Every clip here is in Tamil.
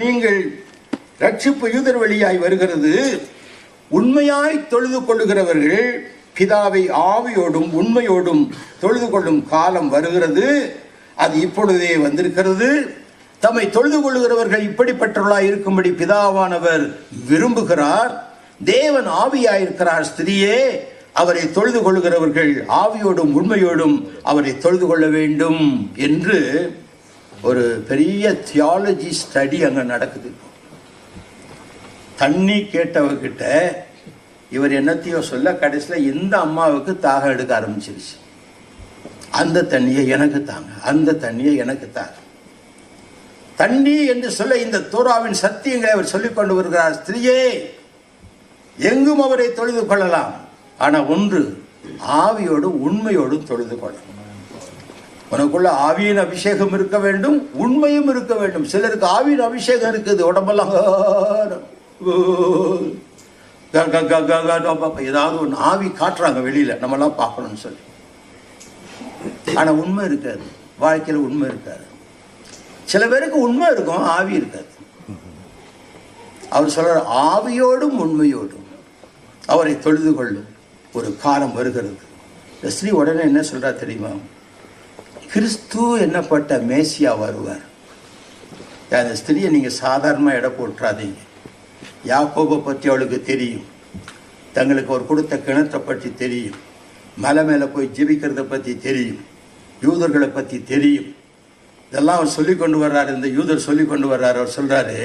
நீங்கள் ரட்சிப்பு யூதர் வழியாய் வருகிறது. உண்மையாய் தொழுது கொள்ளுகிறவர்கள் பிதாவை ஆவியோடும் உண்மையோடும் தொழுது கொள்ளும் காலம் வருகிறது. அது இப்பொழுதே வந்திருக்கிறது. தம்மை தொழுது கொள்ளுகிறவர்கள் இப்படிப்பட்டவர்களாய் இருக்கும்படி பிதாவானவர் விரும்புகிறார். தேவன் ஆவியாயிருக்கிறார். ஸ்திரியே, அவரை தொழுது கொள்ளுகிறவர்கள் ஆவியோடும் உண்மையோடும் அவரை தொழுது கொள்ள வேண்டும் என்று ஒரு பெரிய தியாலஜி ஸ்டடி அங்கே நடக்குது. தண்ணி கேட்டவர்கிட்ட இவர் என்னத்தையோ சொல்ல, கடைசியில் இந்த அம்மாவுக்கு தாகம் எடுக்க ஆரம்பிச்சிருச்சு. அந்த தண்ணியை எனக்கு தாங்க, அந்த தண்ணியை எனக்கு தாங்க. தண்ணி என்று சொல்ல இந்த தோராவின் சத்தியங்களை அவர் சொல்லிக் கொண்டு வருகிறார். ஸ்திரியே, எங்கும் அவரை தொழுது கொள்ளலாம். ஆனால் ஒன்று, ஆவியோடும் உண்மையோடும் தொழுது கொள்ளலாம். உனக்குள்ள ஆவியின் அபிஷேகம் இருக்க வேண்டும், உண்மையும் இருக்க வேண்டும். சிலருக்கு ஆவியின் அபிஷேகம் இருக்குது, உடம்பெல்லாம் ஏதாவது ஒன்று ஆவி காட்டுறாங்க வெளியில, நம்மளாம் பார்க்கணும்னு சொல்லி. ஆனா உண்மை இருக்காது, வாழ்க்கையில உண்மை இருக்காது. சில பேருக்கு உண்மை இருக்கும், ஆவி இருக்காது. அவர் சொல்றார், ஆவியோடும் உண்மையோடும் அவரை தொழுது கொள்ளும் ஒரு காலம் வருகிறது. ஸ்ரீ உடனே என்ன சொல்றா தெரியுமா? கிறிஸ்து என்னப்பட்ட மேசியா வருவார். அந்த ஸ்திரியை நீங்க சாதாரணமா எடை போட்டுறாதீங்க. யாக்கோபை பற்றி அவளுக்கு தெரியும், தங்களுக்கு அவர் கொடுத்த கிணத்தை பற்றி தெரியும், மலை மேலே போய் ஜெபிக்கிறத பற்றி தெரியும், யூதர்களை பற்றி தெரியும். இதெல்லாம் அவர் சொல்லி கொண்டு வர்றாரு. இந்த யூதர் சொல்லி கொண்டு வர்றாரு. அவர் சொல்றாரு,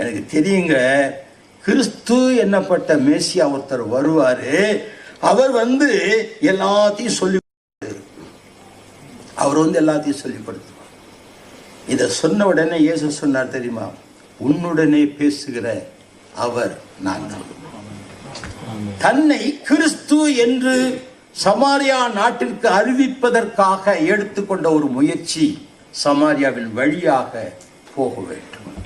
எனக்கு தெரியுங்க, கிறிஸ்து என்னப்பட்ட மேசியா ஒருத்தர் வருவாரு. அவர் எல்லாத்தையும் சொல்லி, அவர் எல்லாத்தையும் சொல்லிப்படுத்துவார். இதை சொன்ன உடனே இயேசு சொன்னார் தெரியுமா? உன்னுடனே பேசுகிற அவர் நான் தான். தன்னை கிறிஸ்து என்று சமாரியா நாட்டிற்கு அறிவிப்பதற்காக எடுத்துக்கொண்ட ஒரு முயற்சி. சமாரியாவின் வழியாக போக வேண்டும்.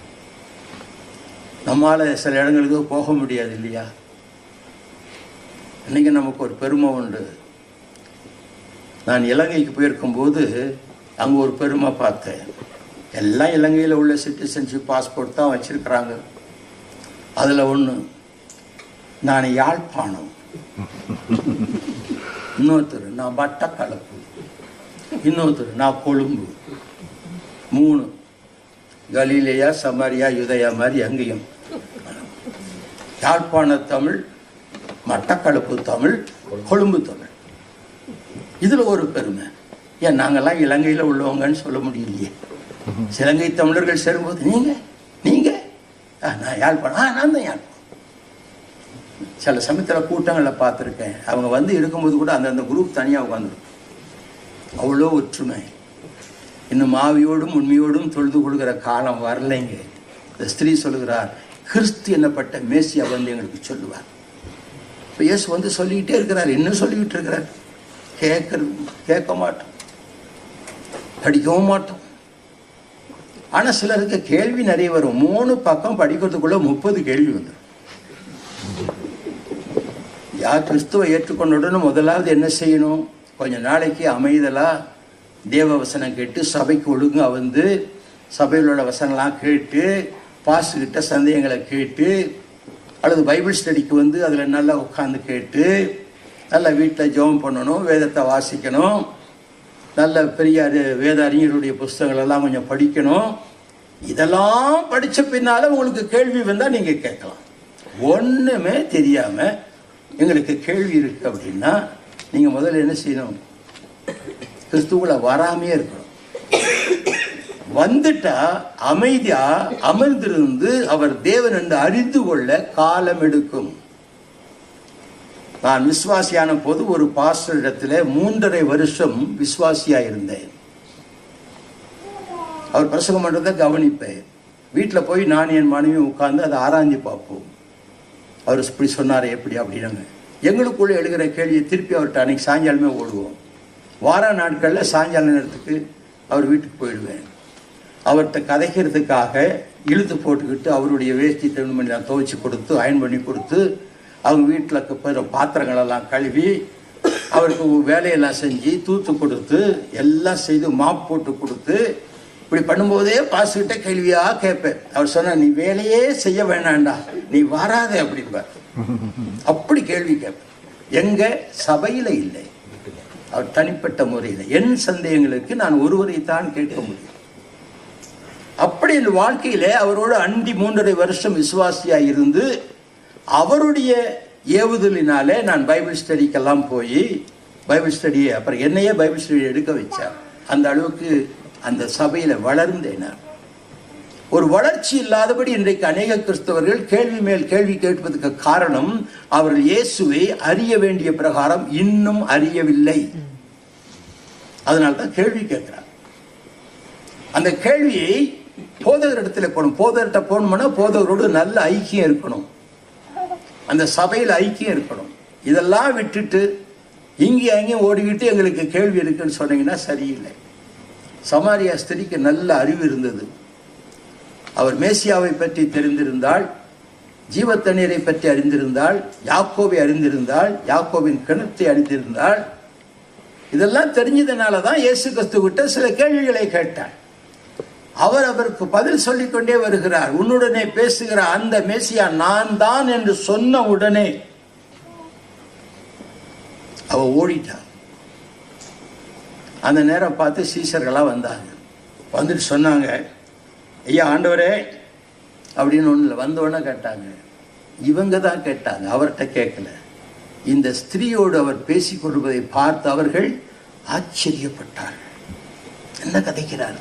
நம்மால சில இடங்களுக்கு போக முடியாது இல்லையா? இன்னைக்கு நமக்கு ஒரு பெருமை உண்டு. நான் இலங்கைக்கு போயிருக்கும் போது அங்கே ஒரு பெருமை பார்த்தேன். எல்லாம் இலங்கையில் உள்ள சிட்டிசன்ஷிப் பாஸ்போர்ட் தான் வச்சிருக்கிறாங்க. அதில் ஒன்று, நான் யாழ்ப்பாணம், இன்னொருத்தர் நான் மட்டக்களப்பு, இன்னொருத்தர் நான் கொழும்பு. 3 கலிலேயா, சமாரியா, யுதயா மாதிரி அங்கேயும். யாழ்ப்பாண தமிழ், மட்டக்களப்பு தமிழ், கொழும்பு தமிழ். இதில் ஒரு பெருமை. ஏன் நாங்கள்லாம் இலங்கையில் உள்ளவங்கன்னு சொல்ல முடியலையே? இலங்கை தமிழர்கள் சேரும்போது நீங்க நான் யாழ்ப்பாணம், நான் தான் யாழ்ப்பாணம். சில சமயத்தில் கூட்டங்களில் பார்த்துருக்கேன். அவங்க இருக்கும்போது கூட அந்தந்த குரூப் தனியாக உட்காந்துருக்கும். அவ்வளோ ஒற்றுமை. இன்னும் ஆவியோடும் உண்மையோடும் தொழுது கொள்கிற காலம் வரலைங்க. இந்த ஸ்திரீ சொல்லுகிறார், கிறிஸ்து என்னப்பட்ட மேசியா எங்களுக்கு சொல்லுவார். இப்போ இயேசு சொல்லிக்கிட்டே இருக்கிறார். இன்னும் சொல்லிக்கிட்டு இருக்கிறார். கேட்க மாட்டோம், படிக்கவும் மாட்டோம். ஆனால் சிலருக்கு கேள்வி நிறைய வரும். 3 பக்கம் படிக்கிறதுக்குள்ள 30 கேள்வி வந்துடும். யார் கிறிஸ்துவை ஏற்றுக்கொண்ட உடனே முதலாவது என்ன செய்யணும்? கொஞ்ச நாளைக்கு அமைதலா தேவ வசனம் கேட்டு சபைக்கு ஒழுங்காக சபையில் உள்ள வசனம்லாம் கேட்டு, பாஸ்டர்கிட்ட சந்தேகங்களை கேட்டு, அல்லது பைபிள் ஸ்டடிக்கு அதில் நல்லா உட்காந்து கேட்டு, நல்லா வீட்டில் ஜெபம் பண்ணணும், வேதத்தை வாசிக்கணும், நல்ல பெரிய வேத அறிஞருடைய புஸ்தகங்களெல்லாம் கொஞ்சம் படிக்கணும். இதெல்லாம் படித்த பின்னால் உங்களுக்கு கேள்வி வந்தால் நீங்கள் கேட்கலாம். ஒன்றுமே தெரியாமல் எங்களுக்கு கேள்வி இருக்குது அப்படின்னா நீங்கள் முதல்ல என்ன செய்யணும்? கிறிஸ்துவுக்குள்ள வராமையே இருக்கணும். வந்துட்டா அமைதியா அமர்ந்திருந்து அவர் தேவன் என்று அறிந்து கொள்ள காலம் எடுக்கும். நான் விசுவாசியான போது ஒரு பாஸ்டர் இடத்துல 3.5 வருஷம் விசுவாசியா இருந்தேன். அவர் பிரசங்கம் பண்றதை கவனிப்பேன். வீட்டில் போய் நான் என் மனைவி உட்கார்ந்து அதை ஆராய்ஞ்சு பார்ப்போம். அவர் இப்படி சொன்னார் எப்படி அப்படின்னாங்க. எங்களுக்குள்ளே எழுகிற கேள்வியை திருப்பி அவர்கிட்ட அன்னைக்கு சாயங்காலமே ஓடுவோம். வார நாட்களில் சாயங்கால நேரத்துக்கு அவர் வீட்டுக்கு போயிடுவேன். அவர்கிட்ட கதைக்கிறதுக்காக இழுத்து போட்டுக்கிட்டு அவருடைய வேஷ்டி துணி நான் துவைச்சி கொடுத்து அயன் பண்ணி கொடுத்து அவங்க வீட்டில் போகிற பாத்திரங்களெல்லாம் கழுவி அவருக்கு வேலையெல்லாம் செஞ்சு தூத்து கொடுத்து எல்லாம் செய்து மாப் போட்டு கொடுத்து இப்படி பண்ணும்போதே பாஸ்கிட்ட கேள்வியா கேட்பேன். அவர் சொன்ன, நீ வேலையே செய்ய வேணாண்டா, நீ வராத அப்படின்பார். அப்படி கேள்வி கேட்பேன். எங்க சபையில இல்லை, அவர் தனிப்பட்ட முறையில் என் சந்தேகங்களுக்கு நான் ஒருவரைத்தான் கேட்க முடியும். அப்படி என் வாழ்க்கையிலே அவரோடு அண்டி 3.5 வருஷம் விசுவாசியாக இருந்து அவருடைய ஏவுதலினாலே நான் பைபிள் ஸ்டடிக்கெல்லாம் போய் பைபிள் ஸ்டடியை அப்புறம் என்னையே பைபிள் ஸ்டடி எடுக்க வச்சார். அந்த அளவுக்கு அந்த சபையில் வளர்ந்தேன். ஒரு வளர்ச்சி இல்லாதபடி இன்றைக்கு அநேக கிறிஸ்தவர்கள் கேள்வி மேல் கேள்வி கேட்பதற்கு காரணம் அவர்கள் இயேசுவை அறிய வேண்டிய பிரகாரம் இன்னும் அறியவில்லை. அதனால்தான் கேள்வி கேட்கிறார். அந்த கேள்வியை போதகர் இடத்துல போகணும். போதகர்கிட்ட போகணும்னா போதகரோடு நல்ல ஐக்கியம் இருக்கணும், அந்த சபையில் ஐக்கியம் இருக்கணும். இதெல்லாம் விட்டுட்டு இங்கேயும் அங்கேயும் ஓடிக்கிட்டு எங்களுக்கு கேள்வி இருக்குன்னு சொன்னீங்கன்னா சரியில்லை. சமாரியா ஸ்திரிக்கு நல்ல அறிவு இருந்தது. அவர் மேசியாவை பற்றி தெரிந்திருந்தாள், ஜீவ தண்ணீரை பற்றி அறிந்திருந்தாள், யாக்கோவை அறிந்திருந்தாள், யாக்கோவின் கிணத்தை அறிந்திருந்தாள். இதெல்லாம் தெரிஞ்சதுனால தான் இயேசு கிறிஸ்துவிட்ட சில கேள்விகளை கேட்டாள். அவர் அவருக்கு பதில் சொல்லிக்கொண்டே வருகிறார். உன்னுடனே பேசுகிற அந்த மேசியா நான் தான் என்று சொன்ன உடனே அவ ஓடிட்டான். அந்த நேரம் பார்த்து சீஷர்களாக வந்தாங்க. வந்துட்டு சொன்னாங்க, ஐயா ஆண்டவரே அப்படின்னு ஒன்றும் வந்தோடனே கேட்டாங்க. இவங்க தான் கேட்டாங்க, அவர்கிட்ட கேட்கல. இந்த ஸ்திரீயோடு அவர் பேசிக் கொள்வதை பார்த்து அவர்கள் ஆச்சரியப்பட்டார்கள். என்ன கதைக்கிறார்,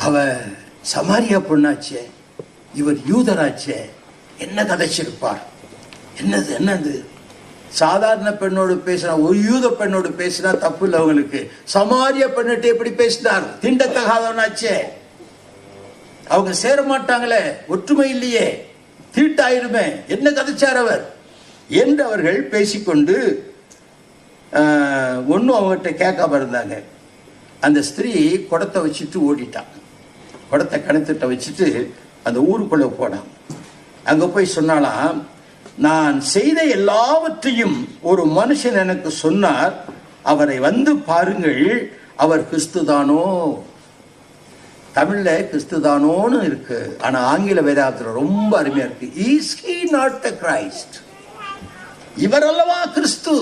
அவ சமாரியா பொண்ணாச்சே, இவர் யூதராச்சே, என்ன கதைச்சிருப்பார்? என்னது சாதாரண பெண்ணோடு பேசினா, ஒரு யூத பெண்ணோடு பேசினா தப்பு இல்லை அவங்களுக்கு, சமாரிய பெண்ணிட்டு எப்படி பேசினார்? தீண்டத்தகாதவனாச்சே, அவங்க சேர மாட்டாங்களே, ஒற்றுமை இல்லையே, தீட்டாயிருமே, என்ன கதைச்சார் அவர் என்று அவர்கள் பேசிக்கொண்டு ஒன்றும் அவங்ககிட்ட கேட்காம இருந்தாங்க. அந்த ஸ்திரீ குடத்தை வச்சுட்டு ஓடிட்டான். குடத்தை கணத்திட்ட வச்சுட்டு அந்த ஊருக்குள்ளே போனான். அங்கே போய் சொன்னாலாம், நான் செய்த எல்லாவற்றையும் ஒரு மனுஷன் எனக்கு சொன்னார், அவரை வந்து பாருங்கள், அவர் கிறிஸ்துதானோ. தமிழ்ல கிறிஸ்துதானோன்னு இருக்கு, ஆனா ஆங்கில வேதாத்துல ரொம்ப அருமையா இருக்கு. Is he not the Christ? இவர் அல்லவா கிறிஸ்து?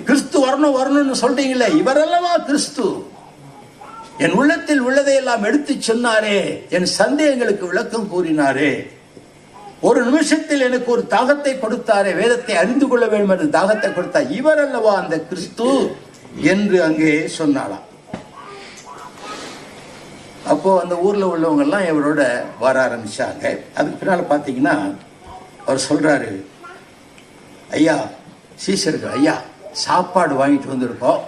கிறிஸ்து வரணும்னு சொல்றீங்களே, இவர் அல்லவா கிறிஸ்து? என் உள்ளத்தில் உள்ளதை எல்லாம் எடுத்து சொன்னாரே, என் சந்தேகங்களுக்கு விளக்கம் கூறினாரே, ஒரு நிமிஷத்தில் எனக்கு ஒரு தாகத்தை கொடுத்தாரே, வேதத்தை அறிந்து கொள்ள வேண்டும் என்று தாகத்தை கொடுத்தார், இவர் அல்லவா அந்த கிறிஸ்து என்று அங்கே சொன்னாலாம். அப்போ அந்த ஊர்ல உள்ளவங்க எல்லாம் இவரோட வர ஆரம்பிச்சாங்க. அதுக்கு பின்னால பாத்தீங்கன்னா அவர் சொல்றாரு, ஐயா சீசர்கள், ஐயா சாப்பாடு வாங்கிட்டு வந்திருக்கோம்,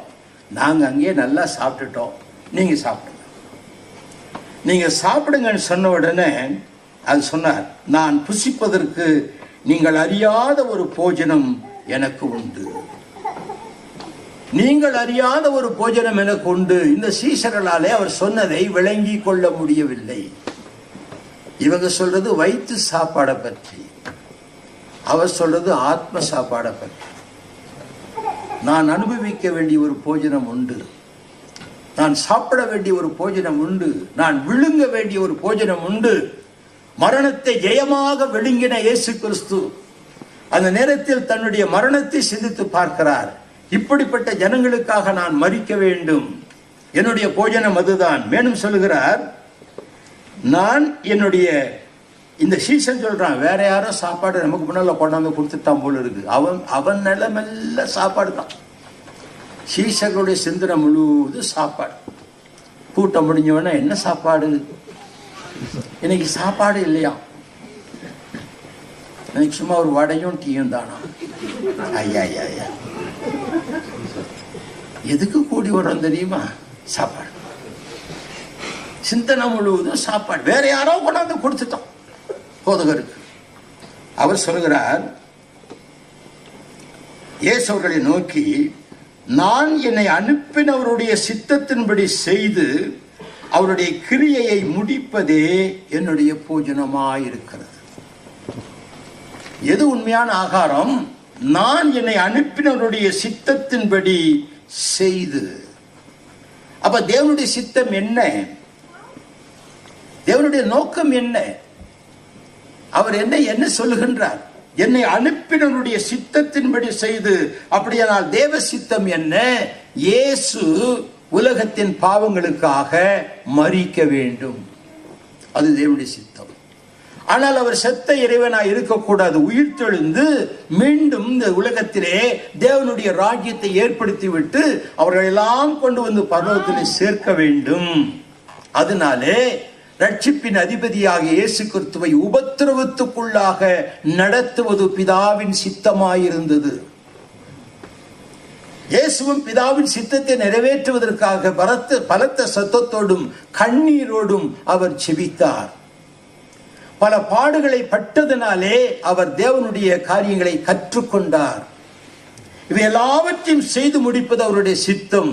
நாங்க அங்கேயே நல்லா சாப்பிட்டுட்டோம், நீங்க சாப்பிடுங்க. நீங்க சாப்பிடுங்கன்னு சொன்ன உடனே அது சொன்னார், நான் புசிப்பதற்கு நீங்கள் அறியாத ஒரு போஜனம் எனக்கு உண்டு. நீங்கள் அறியாத ஒரு போஜனம் எனக்கு உண்டு. இந்த சீஷர்களாலே அவர் சொன்னதை விளங்கி கொள்ள முடியவில்லை. இவங்க சொல்றது வயிற்று சாப்பாடை பற்றி, அவர் சொல்றது ஆத்ம சாப்பாடை பற்றி. நான் அனுபவிக்க வேண்டிய ஒரு போஜனம் உண்டு, நான் சாப்பிட வேண்டிய ஒரு போஜனம் உண்டு, நான் விழுங்க வேண்டிய ஒரு போஜனம் உண்டு. மரணத்தை ஜெயமாக விழுங்கின இயேசு கிறிஸ்து அந்த நேரத்தில் தன்னுடைய மரணத்தை சிந்தித்து பார்க்கிறார். இப்படிப்பட்ட ஜனங்களுக்காக நான் மரிக்க வேண்டும், என்னுடைய போஜனம் அதுதான். மேலும் சொல்லுகிறார், நான் என்னுடைய இந்த சீசன் சொல்றான், வேற யாரோ சாப்பாடு நமக்கு முன்னால கொண்டாந்து கொடுத்துட்டான் போல இருக்கு. அவன் நிலமெல்ல சாப்பாடு தான். சீசர்களுடைய சிந்தனை முழுவது சாப்பாடு. கூட்டம் முடிஞ்சவன என்ன சாப்பாடு? இன்னைக்கு சாப்பாடு இல்லையா, இன்னைக்கு சும்மா ஒரு வடையும் டீயும் தானா? ஐயா ஐயா ஐயா, எதுக்கு கூடி வர்றோம் தெரியுமா? சாப்பாடு. சிந்தனை முழுவதும் சாப்பாடு. வேற யாரோ கொண்டாந்து கொடுத்துட்டோம் போதகருக்கு. அவர் சொல்கிறார், இயேசு அவர்களை நோக்கி, நான் என்னை அனுப்பினவருடைய சித்தத்தின்படி செய்து அவருடைய கிரியையை முடிப்பதே என்னுடைய போஜனமாயிருக்கிறது. எது உண்மையான ஆகாரம்? நான் என்னை அனுப்பினவருடைய சித்தத்தின்படி செய்து அப்ப தேவனுடைய சித்தம் என்ன? தேவனுடைய நோக்கம் என்ன? அவர் என்ன சொல்லுகின்றார்? என்னை அனுப்பினருடைய சித்தத்தின்படி செய்து. அப்படியானால் தேவ சித்தம் என்ன? இயேசு உலகத்தின் பாவங்களுக்காக மரிக்க வேண்டும். அது தேவனுடைய சித்தம். ஆனால் அவர் செத்த இறைவனாய் இருக்கக்கூடாது. உயிர்த்தெழுந்து மீண்டும் இந்த உலகத்திலே தேவனுடைய ராஜ்யத்தை ஏற்படுத்தி விட்டு அவர்கள் எல்லாம் கொண்டு வந்து பரலோகத்திலே சேர்க்க வேண்டும். அதனாலே ரட்சிப்பின் அதிபதியாக இயேசு கிறிஸ்துவை உபத்திரவத்துக்குள்ளாக நடத்துவது பிதாவின் சித்தமாயிருந்தது. இயேசுவும் பிதாவின் சித்தத்தை நிறைவேற்றுவதற்காக பலத்த சத்தத்தோடும் கண்ணீரோடும் அவர் செபித்தார். பல பாடுகளை பட்டதனாலே அவர் தேவனுடைய காரியங்களை கற்றுக்கொண்டார். இவை எல்லாவற்றையும் செய்து முடிப்பது அவருடைய சித்தம்.